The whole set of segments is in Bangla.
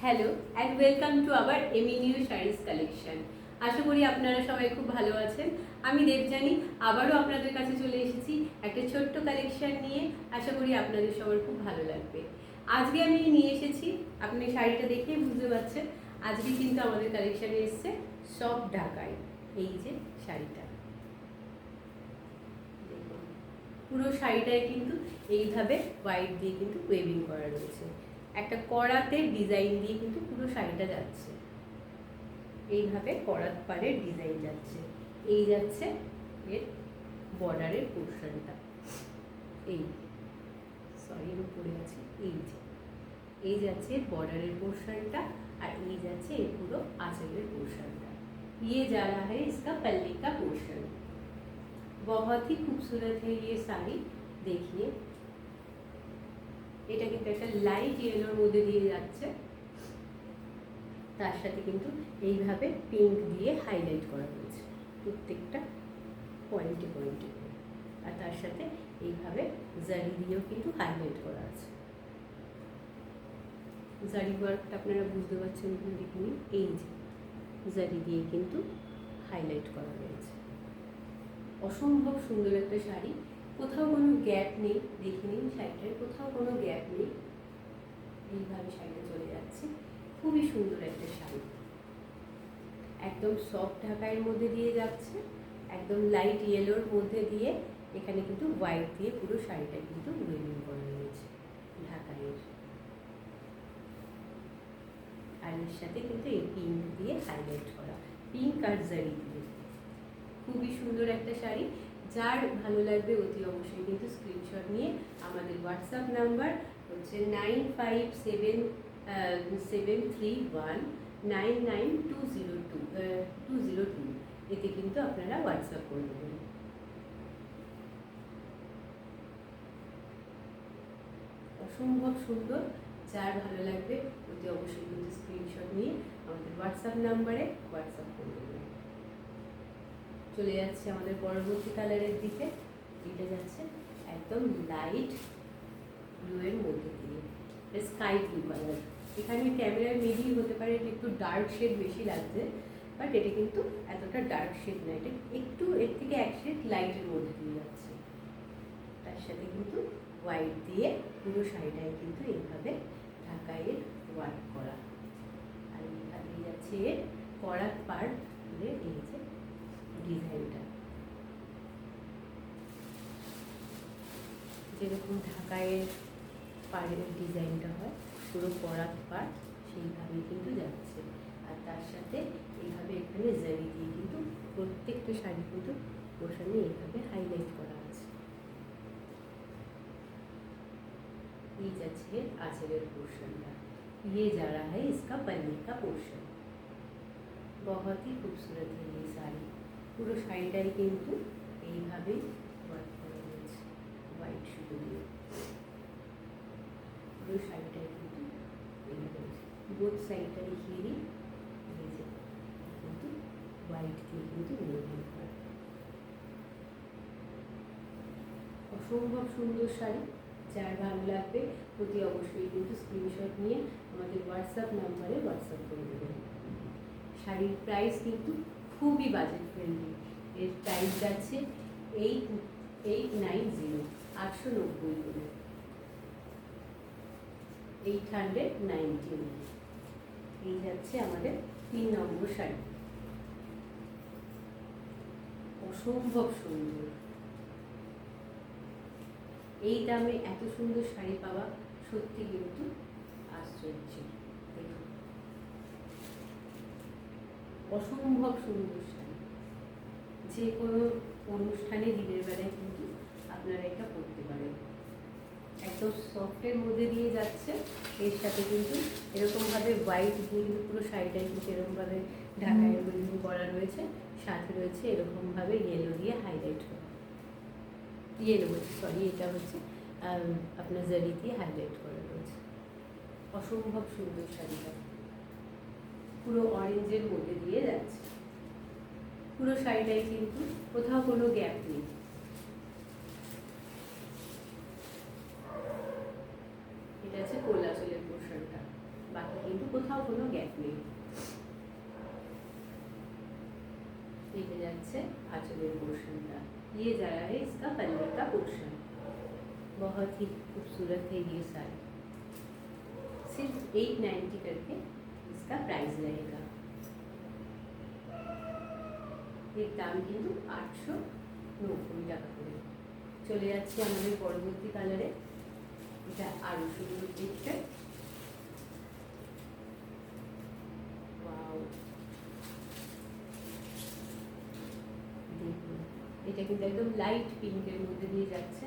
Hello and welcome to our Amy new saris collection. আশা করি আপনারা সবাই খুব ভালো আছেন। আমি দেবযানী আবারও আপনাদের কাছে চলে এসেছি একটা ছোট্ট কালেকশন নিয়ে। আশা করি আপনাদের সবার খুব ভালো লাগবে। আজকে আমি নিয়ে এসেছি, আপনি শাড়িটা দেখেই বুঝতে পারছেন, আজকে কিন্তু আমাদের কালেকশানে এসছে সফট ঢাকাই। এই যে শাড়িটা দেখুন, পুরো শাড়িটায় কিন্তু এইভাবে হোয়াইট দিয়ে কিন্তু ওয়েভিং করা রয়েছে, একটা কড়াতে ডিজাইন দিয়ে কিন্তু পুরো শাড়িটা যাচ্ছে। এইভাবে কড়াত পাড়ের ডিজাইন যাচ্ছে, এই যাচ্ছে এর বর্ডারের পোর্শনটা, এই সরি আমি পড়ে গেছি, এই যাচ্ছে বর্ডারের পোর্শনটা, আর এই যাচ্ছে এই পুরো आंचलेर पोर्शनটা। ये जा रहा है इसका पल्ले का पोर्शन। बहुत ही खूबसूरत है ये साड़ी। देखिए এটা কিন্তু একটা লাইট ইয়েলোর মধ্যে দিয়ে যাচ্ছে, তার সাথে কিন্তু এইভাবে পিঙ্ক দিয়ে হাইলাইট করা হয়েছে প্রত্যেকটা পয়েন্টে পয়েন্টে, আর তার সাথে এইভাবে জারি দিয়েও কিন্তু হাইলাইট করা আছে। জারি ওয়ার্কটা আপনারা বুঝতে পারছেন, দেখুন এই যে জারি দিয়ে কিন্তু হাইলাইট করা হয়েছে। অসম্ভব সুন্দর একটা শাড়ি, কোথাও কোনো গ্যাপ নেই, দেখে নিন শাড়িটার কোথাও কোনো গ্যাপ নেই, এইভাবে শাড়িটা চলে যাচ্ছে। খুবই সুন্দর একটা শাড়ি, একদম সফট ঢাকাইয়ের মধ্যে দিয়ে যাচ্ছে, একদম লাইট ইয়েলোর মধ্যে দিয়ে এখানে কিন্তু হোয়াইট দিয়ে পুরো শাড়িটা কিন্তু ওয়েভিং করা রয়েছে ঢাকাইয়ের, আর এর সাথে কিন্তু এই পিঙ্ক দিয়ে হাইলাইট করা, পিঙ্ক আর জারি দিয়ে। খুবই সুন্দর একটা শাড়ি, যার ভালো লাগবে অতি অবশ্যই কিন্তু স্ক্রিনশট নিয়ে আমাদের হোয়াটসঅ্যাপ নাম্বার হচ্ছে 957731992202 এতে কিন্তু আপনারা হোয়াটসঅ্যাপ করে দেবেন। অসম্ভব সুন্দর, যার ভালো লাগবে অতি অবশ্যই কিন্তু স্ক্রিনশট নিয়ে আমাদের হোয়াটসঅ্যাপ নাম্বারে হোয়াটসঅ্যাপ করে দেবেন। চলে যাচ্ছে আমাদের পরবর্তী কালারের দিকে, এটা যাচ্ছে একদম লাইট ব্লু এর মধ্যে দিয়ে, স্কাই ব্লু কালার। এখানে ক্যামেরার মিডিল হতে পারে, এটা একটু ডার্ক শেড বেশি লাগছে, বাট এটা কিন্তু এতটা ডার্ক শেড না, এটা একটু এর থেকে এক শেড লাইটের মধ্যে দিয়ে যাচ্ছে। তার সাথে কিন্তু হোয়াইট দিয়ে পুরো শাড়িটায় কিন্তু এইভাবে ঢাকাইয়ের ওয়ার্ক করা, আর এইভাবে যাচ্ছে এর কড়ার পার্ট ধরে এই যে ডিজাইনটা, যেরকম ঢাকাইয়ের পাড়ের ডিজাইনটা হয় পুরো কড়ার পার্ট সেইভাবেই কিন্তু যাচ্ছে, আর তার সাথে এইভাবে এখানে জারি দিয়ে কিন্তু প্রত্যেকটা শাড়ি কিন্তু পোর্শনে এইভাবে হাইলাইট করা আছে। ये যাচ্ছে आंचलेर पोर्शनটা, ये जा रहा है इसका पन्नी का पोर्शन। बहुत ही खूबसूरत है ये साड़ी। পুরো শাড়িটাই কিন্তু এইভাবেই ওয়ার্ক করা হয়েছে হোয়াইট সুতো দিয়ে, পুরো শাড়িটাই কিন্তু এইভাবে বোথ সাইডটা দেখিয়ে দিই, এই যে কিন্তু হোয়াইট দিয়ে কিন্তু ওয়েভিং করা। অসম্ভব সুন্দর শাড়ি, যার ভালো লাগবে অতি অবশ্যই কিন্তু স্ক্রিনশট নিয়ে আমাদের হোয়াটসঅ্যাপ নাম্বারে হোয়াটসঅ্যাপ করে দেবেন। শাড়ির প্রাইস কিন্তু খুবই বাজেট ফ্রেন্ডলি, এর প্রাইস যাচ্ছে 8890, 890 করে, 890। এই যাচ্ছে আমাদের 3 নম্বর শাড়ি, অসম্ভব সুন্দর। এই দামে এত সুন্দর শাড়ি পাওয়া সত্যি কিন্তু আশ্চর্য। দেখুন অসম্ভব সুন্দর শাড়ি, যে কোনো অনুষ্ঠানে দিনের বেলায় কিন্তু আপনারা এটা পরতে পারেন। একদম সফটের মধ্যে দিয়ে যাচ্ছে, এর সাথে কিন্তু এরকমভাবে হোয়াইট দিয়ে কিন্তু পুরো শাড়িটাই কিন্তু এরকমভাবে ঢাকায় ওয়েভিং করা রয়েছে, সাথে রয়েছে এরকমভাবে ইয়েলো দিয়ে হাইলাইট করা, ইয়েলো বলছি সরি, এটা হচ্ছে আপনার জারি দিয়ে হাইলাইট করা রয়েছে। অসম্ভব সুন্দর শাড়িটা পুরো অরেঞ্জের মধ্যে দিয়ে যাচ্ছে, পুরো শাড়িটাই কিন্তু কোথাও কোনো গ্যাপ নেই। এটা হচ্ছে কোল আঁচলের পোর্শনটা, বাকি কিন্তু কোথাও কোনো গ্যাপ নেই। এটা যাচ্ছে आंचलेर पोर्शनটা। ये जा रहा है इसका पल्ले का पोर्शन। बहुत ही खूबसूरत है ये साड़ी। सिर्फ 890 करके इसका प्राइस रहेगा। এর দাম কিন্তু 890 টাকা করে। চলে যাচ্ছে আমাদের পরবর্তী কালারে। এটা আরো সুন্দর দেখতে। ওয়াও, দেখুন এটা কিন্তু একদম লাইট পিঙ্কের মধ্যে দিয়ে যাচ্ছে।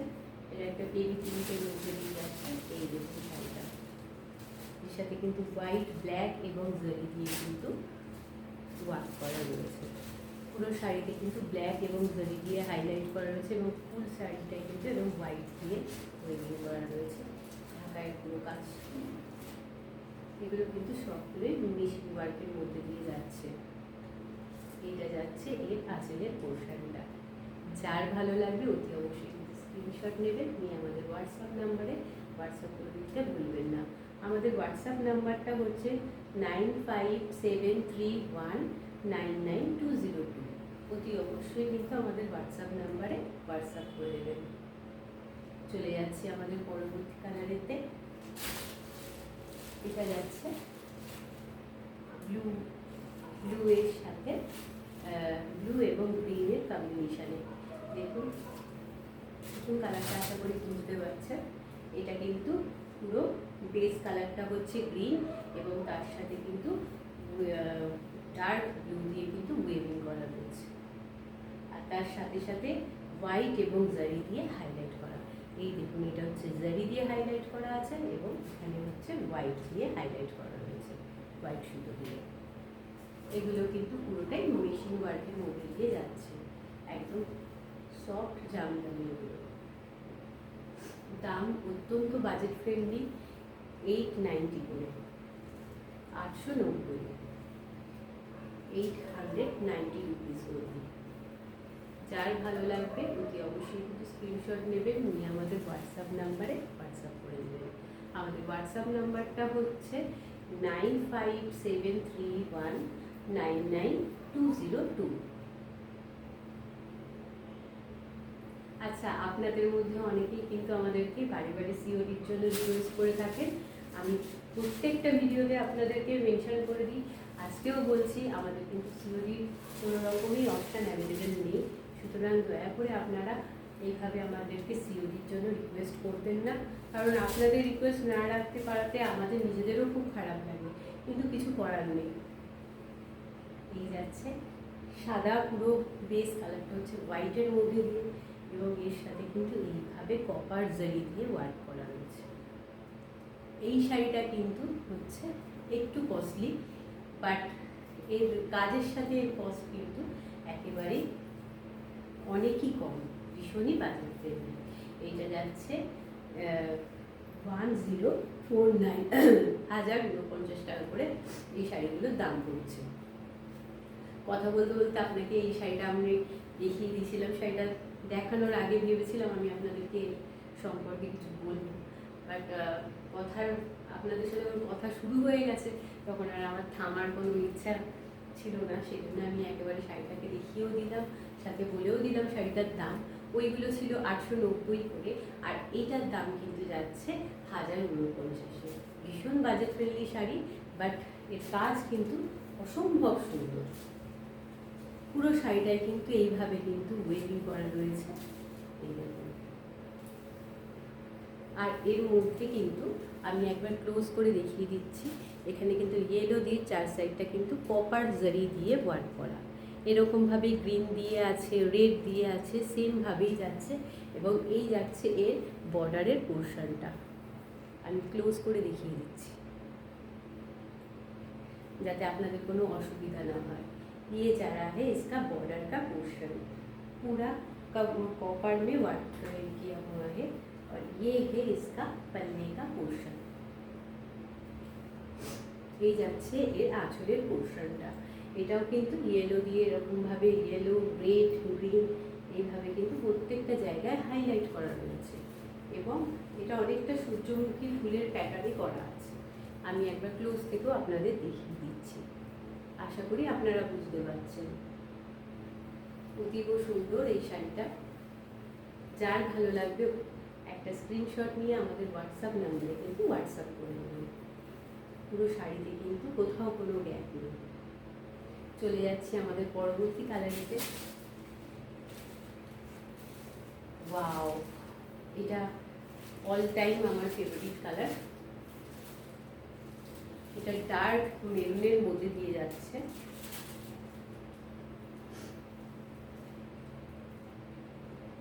এটা একটা বেবি পিঙ্কের মধ্যে দিয়ে যাচ্ছে। এই দেখুন শাড়িটা, এর সাথে কিন্তু হোয়াইট, ব্ল্যাক এবং জরি দিয়ে কিন্তু ওয়ার্ক করা রয়েছে। পুরো শাড়িতে কিন্তু ব্ল্যাক এবং জরি দিয়ে হাইলাইট করা রয়েছে এবং ফুল শাড়িটাই কিন্তু এবং হোয়াইট দিয়ে ওয়েভিং করা রয়েছে। ঢাকায় পুরো কাজ, এগুলো কিন্তু সবগুলোই মেশিন ওয়ার্কের মধ্যে দিয়ে যাচ্ছে। এটা যাচ্ছে এর আঁচলের পোর্শনটা। যার ভালো লাগবে অতি অবশ্যই স্ক্রিনশট নেবেন, নিয়ে আমাদের হোয়াটসঅ্যাপ নাম্বারে হোয়াটসঅ্যাপ করে দিতে ভুলবেন না। আমাদের হোয়াটসঅ্যাপ নাম্বারটা হচ্ছে 9573199202। অতি অবশ্যই কিন্তু আমাদের হোয়াটসঅ্যাপ নাম্বারে হোয়াটসঅ্যাপ করে দেবেন। চলে যাচ্ছি আমাদের পরবর্তী কালারেতে। এটা যাচ্ছে ব্লু এর সাথে ব্লু এবং গ্রিনের কম্বিনেশনে। দেখুন কালারটা আশা করি বুঝতে পারছেন। এটা কিন্তু পুরো বেস কালারটা হচ্ছে গ্রিন এবং তার সাথে কিন্তু ডার্ক ব্লু দিয়ে কিন্তু ওয়েভিং করা রয়েছে, আর তার সাথে সাথে হোয়াইট এবং জারি দিয়ে হাইলাইট করা। এই দেখুন এটা হচ্ছে জারি দিয়ে হাইলাইট করা আছে এবং এখানে হচ্ছে হোয়াইট দিয়ে হাইলাইট করা রয়েছে, হোয়াইট সুতো দিয়ে। এগুলো কিন্তু পুরোটাই মেশিন ওয়ার্কের মধ্যে দিয়ে যাচ্ছে, একদম সফট জামদানি। এগুলো দাম অত্যন্ত বাজেট ফ্রেন্ডলি, 890 করে, 890, 890 রুপিস করে। যার ভালো লাগবে অতি অবশ্যই কিন্তু স্ক্রিনশট নেবেন, নিয়ে আমাদের হোয়াটসঅ্যাপ নাম্বারে হোয়াটসঅ্যাপ করে দেবেন। আমাদের হোয়াটসঅ্যাপ নাম্বারটা হচ্ছে 9573199202। আচ্ছা, আপনাদের মধ্যে অনেকেই কিন্তু আমাদেরকে বাড়ি বাড়ি সিওডির জন্য রিকোয়েস্ট করে থাকেন। আমি প্রত্যেকটা ভিডিওতে আপনাদেরকে মেনশন করে দিই, আজকেও বলছি আমাদের কিন্তু সিওডির কোনো রকমই অপশান অ্যাভেলেবেল নেই। সুতরাং দয়া করে আপনারা এইভাবে আমাদেরকে সিওডির জন্য রিকোয়েস্ট করবেন না, কারণ আপনাদের রিকোয়েস্ট না রাখতে পারাতে আমাদের নিজেদেরও খুব খারাপ লাগে, কিন্তু কিছু করার নেই। এই যাচ্ছে সাদা, পুরো বেস কালারটা হচ্ছে হোয়াইটের মধ্যে দিয়ে এবং এর সাথে কিন্তু এইভাবে কপার জারি দিয়ে ওয়ার্ক করা রয়েছে। এই শাড়িটা কিন্তু হচ্ছে একটু কস্টলি, বাট এর কাজের সাথে এর কস্ট কিন্তু একেবারেই অনেকই কম, ভীষণই বাজেট ফ্রেন্ডলি। এইটা যাচ্ছে 1049 টাকা করে এই শাড়িগুলোর দাম পড়ছে। কথা বলতে বলতে আপনাকে এই শাড়িটা আমি দেখিয়ে দিয়েছিলাম। শাড়িটা দেখানোর আগে ভেবেছিলাম আমি আপনাদেরকে সম্পর্কে কিছু বলবো, বাট আপনাদের সাথে যখন কথা শুরু হয়ে গেছে তখন আর আমার থামার কোনো ইচ্ছা ছিল না। সেই জন্য আমি একেবারে শাড়িটাকে দেখিয়েও দিলাম, সাথে বলেও দিলাম শাড়িটার দাম। ওইগুলো ছিল 890 করে, আর এইটার দাম কিন্তু যাচ্ছে 1049। ভীষণ বাজেট ফ্রেন্ডলি শাড়ি, বাট এর কাজ কিন্তু অসম্ভব সুন্দর। পুরো শাড়িটায় কিন্তু এইভাবে কিন্তু ওয়েভিং করা রয়েছে, এই দেখুন। আর এর মধ্যে কিন্তু আমি একবার ক্লোজ করে দেখিয়ে দিচ্ছি, এখানে কিন্তু ইয়েলো দিয়ে চার সাইডটা কিন্তু কপার জারি দিয়ে ওয়ার্ক করা। এরকমভাবেই গ্রিন দিয়ে আছে, রেড দিয়ে আছে, সেমভাবেই যাচ্ছে এবং এই যাচ্ছে এর বর্ডারের পোর্শনটা। আমি ক্লোজ করে দেখিয়ে দিচ্ছি যাতে আপনাদের কোনো অসুবিধা না হয়। ये जा रहा है इसका बॉर्डर का पोर्शन, पूरा कॉपर में वर्क किया हुआ है, और ये है इसका पन्ने का पोर्शन। এই যাচ্ছে এর আঁচলের পোর্শনটা। এটাও কিন্তু ইয়েলো দিয়ে এরকমভাবে ইয়েলো, রেড, গ্রিন এইভাবে কিন্তু প্রত্যেকটা জায়গায় হাইলাইট করা রয়েছে এবং এটা অনেকটা সূর্যমুখী ফুলের প্যাটার্নে করা আছে। আমি একবার ক্লোজ থেকেও আপনাদের দেখিয়ে দিচ্ছি, আশা করি আপনারা বুঝতে পারছেন। অতীব সুন্দর এই শাড়িটা। যার ভালো লাগবে একটা স্ক্রিনশট নিয়ে আমাদের হোয়াটসঅ্যাপ নাম্বারে কিন্তু হোয়াটসঅ্যাপ করে নেবেন। পুরো শাড়িতে কিন্তু কোথাও কোনো গ্যাপ নেই। চলে যাচ্ছি আমাদের পরবর্তী কালারিতে। ওয়াও, এটা অল টাইম আমার ফেভারিট কালার। এটা ডার্ক মেরুনের মধ্যে দিয়ে যাচ্ছে।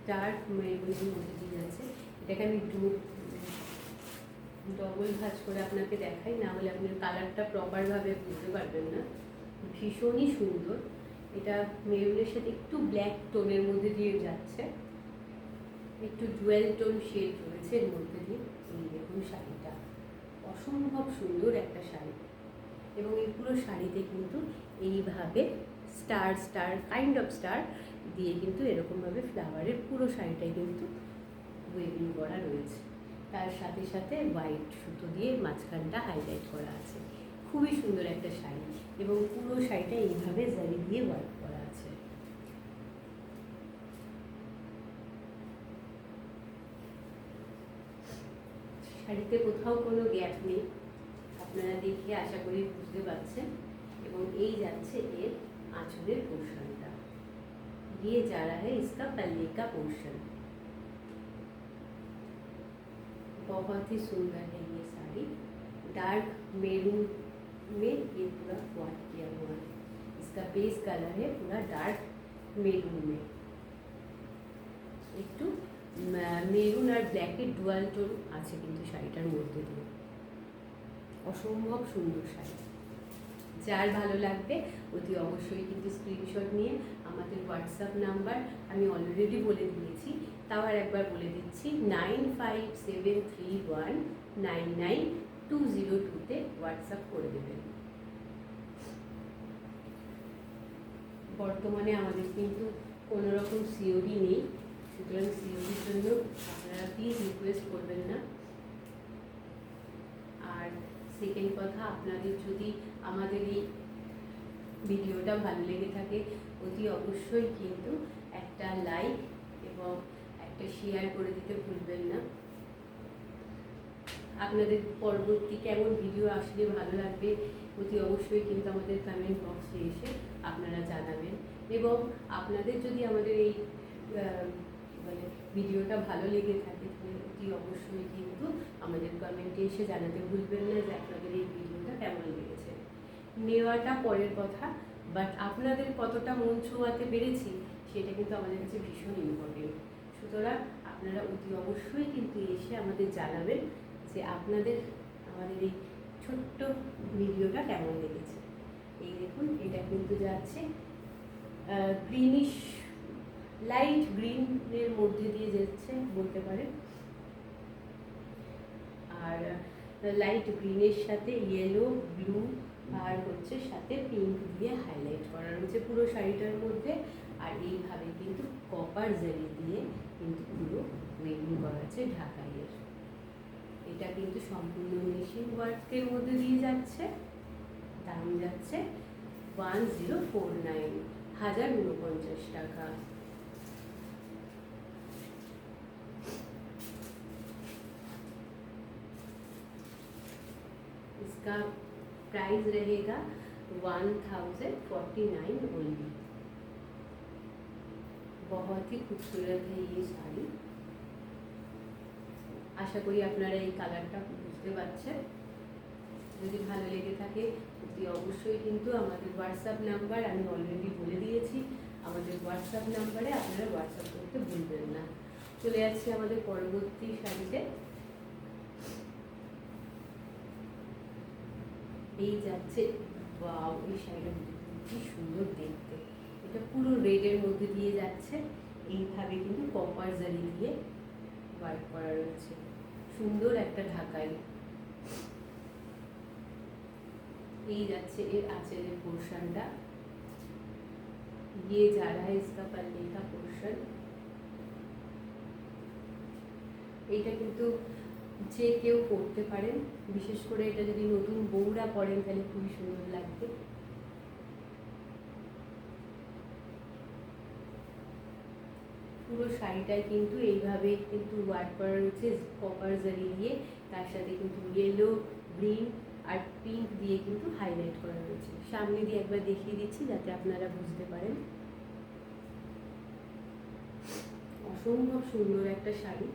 ডার্ক মেরুনের মধ্যে দিয়ে যাচ্ছে। এটাকে আমি ডবল ভাঁজ করে আপনাকে দেখাই, না হলে আপনার কালারটা প্রপারভাবে বুঝতে পারবেন না। ভীষণই সুন্দর। এটা মেরুনের সাথে একটু ব্ল্যাক টোনের মধ্যে দিয়ে যাচ্ছে, একটু ডুয়েল টোন শেড রয়েছে এর মধ্যে দিয়ে। এই দেখুন শাড়িটা অসম্ভব সুন্দর একটা শাড়ি, এবং এই পুরো শাড়িতে কিন্তু এইভাবে star star kind of star দিয়ে কিন্তু এরকমভাবে ফ্লাওয়ারের পুরো শাড়িটাই কিন্তু ওয়েভিং করা রয়েছে। তার সাথে সাথে হোয়াইট সুতো দিয়ে মাঝখানটা হাইলাইট করা আছে। খুবই সুন্দর একটা শাড়ি, এবং পুরো শাড়িটা এইভাবে জারি দিয়ে ওয়ার্ক করা আছে। শাড়িতে কোথাও কোনো গ্যাপ নেই, আপনারা দেখে আশা করি বুঝতে পারছেন। এবং এই যাচ্ছে এর आंचलेर पोर्शनটা, ये जा रहा है इसका पल्ले का पोर्शन। बहुत ही सुंदर है ये साड़ी। डार्क मेरून में ये पूरा वर्क किया हुआ है। इसका बेस कलर है पूरा डार्क मेरून में, একটু মেরুন আর ব্ল্যাকের ডুয়াল টোন আছে কিন্তু শাড়িটার মধ্যে দিয়ে। অসম্ভব সুন্দর শাড়ি। যার ভালো লাগবে অতি অবশ্যই কিন্তু স্ক্রিনশট নিয়ে আমাদের হোয়াটসঅ্যাপ নাম্বার আমি অলরেডি বলে দিয়েছি, তাও আর একবার বলে দিচ্ছি 9573199202 হোয়াটসঅ্যাপ করে দেবেন। বর্তমানে আমাদের কিন্তু কোনো রকম সিওডি নেই, সুতরাং সিওডির জন্য আপনারা প্লিজ রিকোয়েস্ট করবেন না। আর সেকেন্ড কথা, আপনাদের যদি আমাদের এই ভিডিওটা ভালো লেগে থাকে অতি অবশ্যই কিন্তু একটা লাইক এবং একটা শেয়ার করে দিতে ভুলবেন না। আপনাদের পরবর্তী কেমন ভিডিও আসলে ভালো লাগবে অতি অবশ্যই কিন্তু আমাদের কমেন্ট বক্সে এসে আপনারা জানাবেন। এবং আপনাদের যদি আমাদের এই মানে ভিডিওটা ভালো লেগে থাকে তাহলে অতি অবশ্যই কিন্তু আমাদের কমেন্টে এসে জানাতে ভুলবেন না যে আপনাদের এই ভিডিওটা কেমন লেগেছে। নেওয়াটা পরের কথা, বাট আপনাদের কতটা মন ছোঁয়াতে পেরেছি সেটা কিন্তু আমাদের কাছে ভীষণ ইম্পর্টেন্ট। সুতরাং আপনারা অতি অবশ্যই কিন্তু এসে আমাদের জানাবেন যে আপনাদের আমাদের এই ছোট্ট ভিডিওটা কেমন লেগেছে। এই দেখুন, এটা কিন্তু যাচ্ছে গ্রিনিশ লাইট গ্রিনের মধ্যে দিয়ে যাচ্ছে বলতে পারেন, আর লাইট গ্রিনের সাথে ইয়েলো ব্লু আর হচ্ছে সাথে পিঙ্ক দিয়ে হাইলাইট করা রয়েছে পুরো শাড়িটার মধ্যে। আর এইভাবে কিন্তু কপার জারি দিয়ে কিন্তু পুরো ওয়েভিং করা আছে ঢাকাইয়ের। এটা কিন্তু সম্পূর্ণ মেশিন ওয়ার্কের মধ্যে দিয়ে যাচ্ছে। দাম যাচ্ছে 1049, 1049 টাকা। इसका प्राइस रहेगा 1049 ओनली। बहुत ही खूबसूरत है ये শাড়ি। আশা করি আপনারা এই কালারটা বুঝতে পারছেন। যদি ভালো লেগে থাকে অতি অবশ্যই কিন্তু আমাদের হোয়াটসঅ্যাপ নাম্বার আমি অলরেডি বলে দিয়েছি, আমাদের হোয়াটসঅ্যাপ নাম্বারে আপনারা হোয়াটসঅ্যাপ করতে ভুলবেন না। চলে যাচ্ছি আমাদের পরবর্তী শাড়িতে। এই যাচ্ছে, ওয়াও, এই শাড়িটা কি সুন্দর দেখতে। এটা পুরো রেডের মধ্যে দিয়ে যাচ্ছে, এইভাবে কিন্তু কপার জারি দিয়ে ওয়ার্ক করা রয়েছে। সুন্দর একটা ঢাকাই। এই যাচ্ছে এর আঁচলের পোর্শনটা, ये जा रहा है इसका पल्ले का पोर्शन। এইটা কিন্তু যে কেউ পরতে পারেন, বিশেষ করে এটা যদি নতুন বউরা পরেন তাহলে খুবই সুন্দর লাগবে। পুরো শাড়িটায় কিন্তু এইভাবে কিন্তু ওয়ার্ক করা রয়েছে কপার জারি দিয়ে, তার সাথে কিন্তু ইয়েলো, গ্রিন আর পিঙ্ক দিয়ে কিন্তু হাইলাইট করা রয়েছে। সামনে দিয়ে একবার দেখিয়ে দিচ্ছি যাতে আপনারা বুঝতে পারেন। অসম্ভব সুন্দর একটা শাড়ি,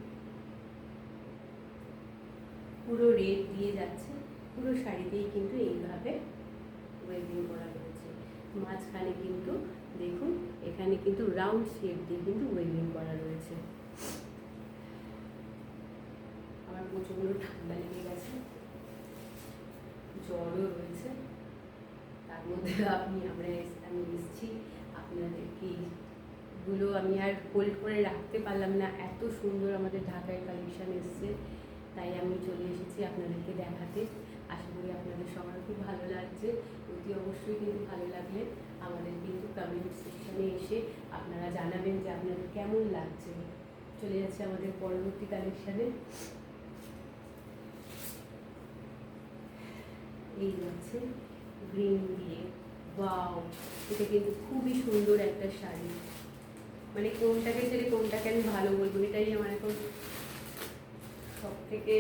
পুরো রেড দিয়ে যাচ্ছে, পুরো শাড়িতেই কিন্তু এইভাবে ওয়েভিং করা রয়েছে। মাঝখানে কিন্তু দেখুন এখানে কিন্তু রাউন্ড শেপ দিয়ে কিন্তু ওয়েভিং করা রয়েছে। আমার প্রচন্ড ঠান্ডা লেগে গেছে, জ্বরও রয়েছে, তার মধ্যে আমি এসেছি আপনাদেরকে গুলো আমি আর হোল্ড করে রাখতে পারলাম না, এত সুন্দর আমাদের ঢাকায় কালেকশন এসছে, তাই আমি চলে এসেছি আপনাদেরকে দেখাতে। আশা করি আপনাদের সবার খুব ভালো লাগছে। অতি অবশ্যই কিন্তু ভালো লাগলে আমাদের কিন্তু কমেন্ট সেকশনে এসে আপনারা জানাবেন যে আপনাদের কেমন লাগছে। চলে যাচ্ছে আমাদের পরবর্তী কালেকশানে। এই যাচ্ছে গ্রিন দিয়ে, ওয়াও, এটা কিন্তু খুবই সুন্দর একটা শাড়ি। মানে কোনটাকে ছেড়ে কোনটাকে আমি ভালো বলবো, এটাই আমার এখন সব থেকে,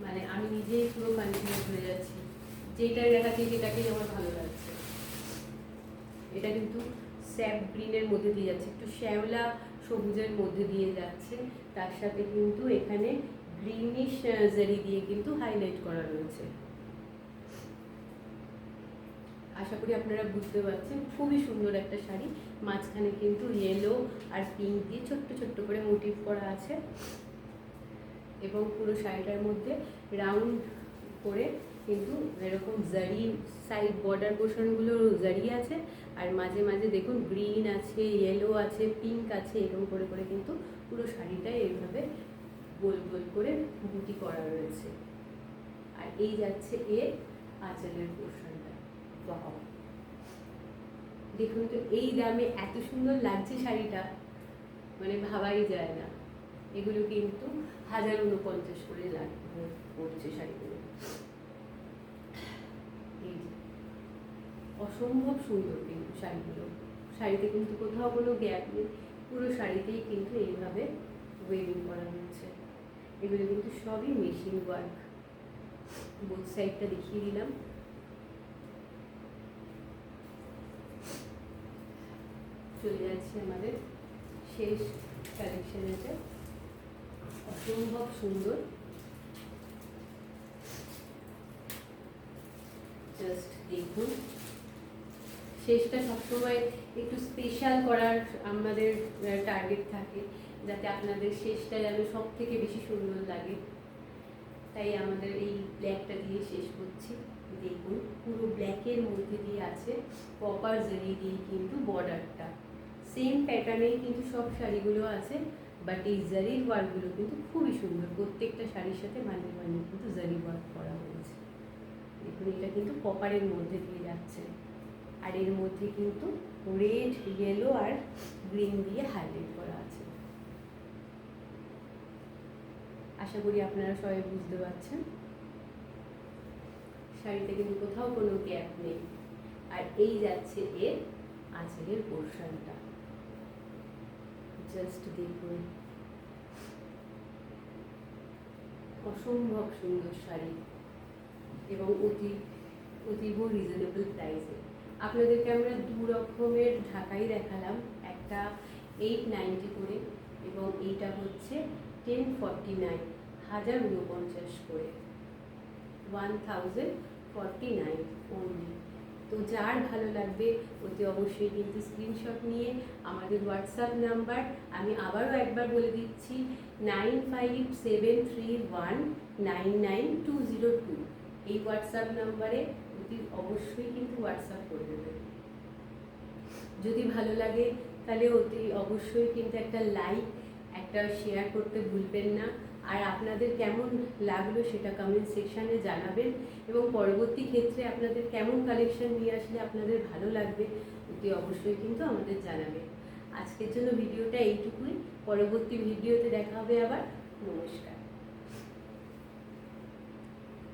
মানে আমি নিজেই পুরো কনফিউজ হয়ে যাচ্ছি, যেটাই দেখাচ্ছি সেটাকেই আমার ভালো লাগছে। এটা কিন্তু স্যাপ গ্রিনের মধ্যে দিয়ে যাচ্ছে, একটু শ্যাওলা সবুজের মধ্যে দিয়ে যাচ্ছে, তার সাথে কিন্তু এখানে গ্রিনিশ জারি দিয়ে কিন্তু হাইলাইট করা রয়েছে। আশা করি আপনারা বুঝতে পারছেন, খুবই সুন্দর একটা শাড়ি। মাঝখানে কিন্তু ইয়েলো আর পিঙ্ক দিয়ে ছোট্ট ছোট্ট করে মোটিভ করা আছে, এবং পুরো শাড়িটার মধ্যে রাউন্ড করে কিন্তু এরকম জারি, সাইড বর্ডার পোর্শনগুলো জারি আছে, আর মাঝে মাঝে দেখুন গ্রিন আছে, ইয়েলো আছে, পিঙ্ক আছে, এরকম করে করে কিন্তু পুরো শাড়িটায় এইভাবে গোল গোল করে বুটি করা রয়েছে। আর এই যাচ্ছে এর আঁচলের পোর্শনটা, বাহ, দেখুন তো এই দামে এত সুন্দর লাগছে শাড়িটা, মানে ভাবাই যায় না। এগুলো কিন্তু 1049 করে পড়ছে শাড়িগুলো। এই অসম্ভব সুন্দর কিন্তু শাড়িগুলো, শাড়িতে কিন্তু কোথাও কোনো গ্যাপ নেই, পুরো শাড়িতেই কিন্তু এইভাবে ওয়েভিং করা হচ্ছে। এগুলো কিন্তু সবই মেশিন ওয়ার্ক। বোথ সাইডটা দেখিয়ে দিলাম। চলে যাচ্ছে আমাদের শেষ কালেকশনেতে, অসম্ভব সুন্দর, জাস্ট দেখুন। শেষটা সবসময় একটু স্পেশাল করার আমাদের টার্গেট থাকে, যাতে আপনাদের শেষটা যেন সব থেকে বেশি সুন্দর লাগে, তাই আমাদের এই ব্ল্যাকটা দিয়ে শেষ করছি। দেখুন পুরো ব্ল্যাকের মধ্যে দিয়ে আছে কপার জারি দিয়ে কিন্তু বর্ডারটা, সেম প্যাটার্নেই কিন্তু সব শাড়িগুলো আছে, বাট এই জারির ওয়ার্কগুলো কিন্তু খুবই সুন্দর, প্রত্যেকটা শাড়ির সাথে বানিয়ে বানিয়ে কিন্তু জারি ওয়ার্ক করা হয়েছে। দেখুন এটা কিন্তু কপারের মধ্যে দিয়ে যাচ্ছে, আর এর মধ্যে কিন্তু রেড, ইয়েলো আর গ্রিন দিয়ে হাইলাইট করা আছে। আশা করি আপনারা সবাই বুঝতে পারছেন। শাড়িতে কিন্তু কোথাও কোনো গ্যাপ নেই। আর এই যাচ্ছে এর আঁচলের পোর্শনটা, জাস্ট দেখুন, অসম্ভব সুন্দর শাড়ি, এবং অতীব রিজনেবল প্রাইসে। আপনাদেরকে আমরা দু রকমের ঢাকাই দেখালাম, একটা 890 করে, এবং এইটা হচ্ছে 1049, 1049 করে, 1049 অনলি। তো যার ভালো লাগবে অতি অবশ্যই কিন্তু স্ক্রিনশট নিয়ে আমাদের হোয়াটসঅ্যাপ নাম্বার আমি আবারও একবার বলে দিচ্ছি, 9573199202, এই হোয়াটসঅ্যাপ নাম্বারে অতি অবশ্যই কিন্তু হোয়াটসঅ্যাপ করে দেবেন। যদি ভালো লাগে তাহলে অতি অবশ্যই কিন্তু একটা লাইক, একটা শেয়ার করতে ভুলবেন না। আর আপনাদের কেমন লাগলো সেটা কমেন্ট সেকশানে জানাবেন, এবং পরবর্তী ক্ষেত্রে আপনাদের কেমন কালেকশন নিয়ে আসলে আপনাদের ভালো লাগবে অতি অবশ্যই কিন্তু আমাদের জানাবেন। আজকের জন্য ভিডিওটা এইটুকুই, পরবর্তী ভিডিওতে দেখা হবে আবার। নমস্কার।